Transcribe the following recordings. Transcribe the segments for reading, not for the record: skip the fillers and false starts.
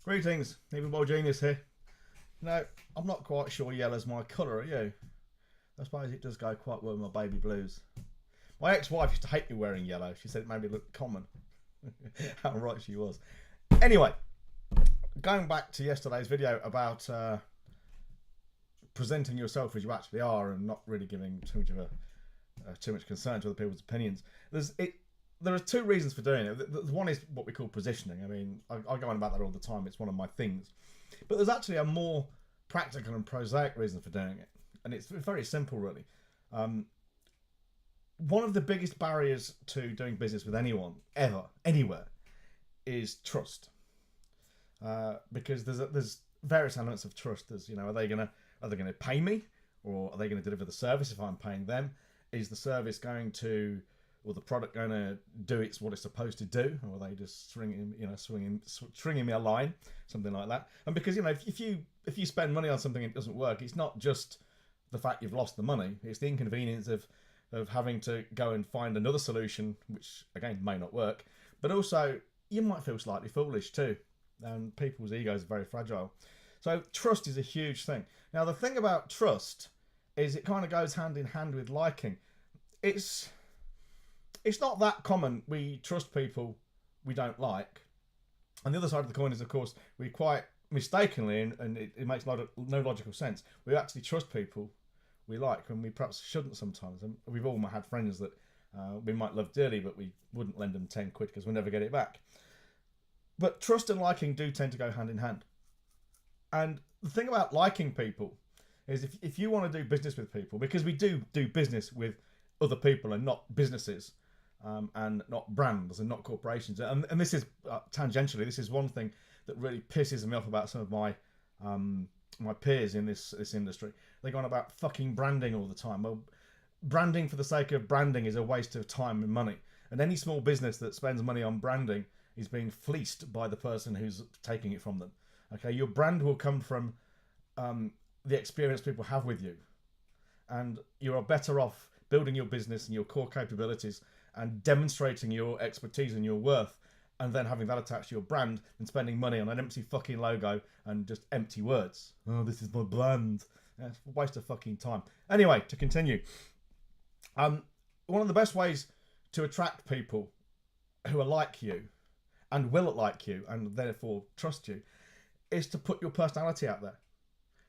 Greetings, Evil Boy Genius here. No, I'm not quite sure yellow's my colour, are you? I suppose it does go quite well with my baby blues. My ex-wife used to hate me wearing yellow. She said it made me look common. How right she was. Anyway, going back to yesterday's video about presenting yourself as you actually are and not really giving too much concern to other people's opinions. There are two reasons for doing it. One is what we call positioning. I mean, I go on about that all the time. It's one of my things. But there's actually a more practical and prosaic reason for doing it. And it's very simple, really. One of the biggest barriers to doing business with anyone, ever, anywhere, is trust. Because there's various elements of trust. There's, are they gonna pay me, or are they going to deliver the service if I'm paying them? Is the service going to, or the product going to do what it's supposed to do, or are they just stringing me a line, something like that? And because if you spend money on something and it doesn't work, it's not just the fact you've lost the money; it's the inconvenience of having to go and find another solution, which again may not work. But also, you might feel slightly foolish too, and people's egos are very fragile. So trust is a huge thing. Now the thing about trust is it kind of goes hand in hand with liking. It's not that common we trust people we don't like. And the other side of the coin is, of course, we quite mistakenly, and it makes no logical sense, we actually trust people we like, and we perhaps shouldn't sometimes. And we've all had friends that we might love dearly, but we wouldn't lend them 10 quid because we'll never get it back. But trust and liking do tend to go hand in hand. And the thing about liking people is if you want to do business with people, because we do business with other people and not businesses, and not brands and not corporations. And this is, tangentially, this is one thing that really pisses me off about some of my my peers in this industry. They go on about fucking branding all the time. Well, branding for the sake of branding is a waste of time and money. And any small business that spends money on branding is being fleeced by the person who's taking it from them. Okay, your brand will come from the experience people have with you. And you are better off building your business and your core capabilities and demonstrating your expertise and your worth, and then having that attached to your brand than spending money on an empty fucking logo and just empty words. Oh, this is my brand. Yeah, it's a waste of fucking time. Anyway, to continue. One of the best ways to attract people who are like you and will like you and therefore trust you is to put your personality out there.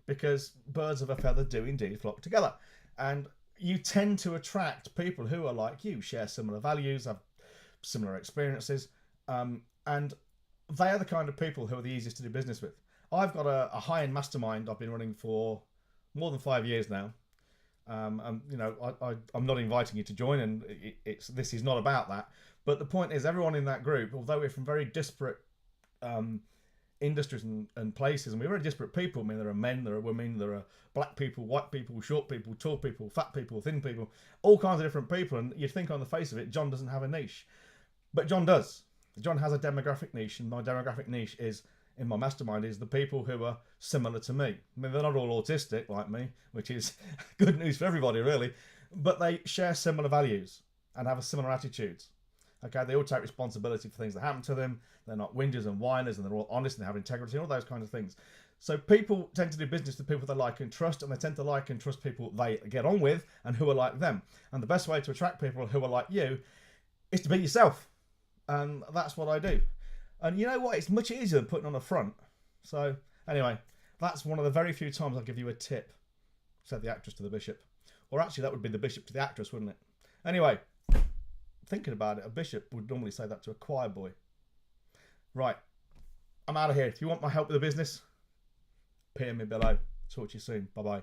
Because birds of a feather do indeed flock together. And you tend to attract people who are like you, share similar values, have similar experiences, and they are the kind of people who are the easiest to do business with. I've got a high-end mastermind I've been running for more than 5 years now. I'm not inviting you to join, and this is not about that. But the point is, everyone in that group, although we're from very disparate industries and places, and we're very disparate people. I mean, there are men, there are women, there are black people, white people, short people, tall people, fat people, thin people, all kinds of different people. And you'd think on the face of it, John doesn't have a niche. But John does. John has a demographic niche, and my demographic niche is, in my mastermind, is the people who are similar to me. I mean, they're not all autistic like me, which is good news for everybody, really. But they share similar values and have similar attitudes. Okay, they all take responsibility for things that happen to them. They're not whingers and whiners, and they're all honest and they have integrity and all those kinds of things. So people tend to do business with people they like and trust, and they tend to like and trust people they get on with and who are like them. And the best way to attract people who are like you is to be yourself. And that's what I do. And you know what? It's much easier than putting on a front. So anyway, that's one of the very few times I'll give you a tip, said the actress to the bishop. Or actually, that would be the bishop to the actress, wouldn't it? Anyway, thinking about it, a bishop would normally say that to a choir boy. Right, I'm out of here. If you want my help with the business, PM me below. Talk to you soon. Bye-bye.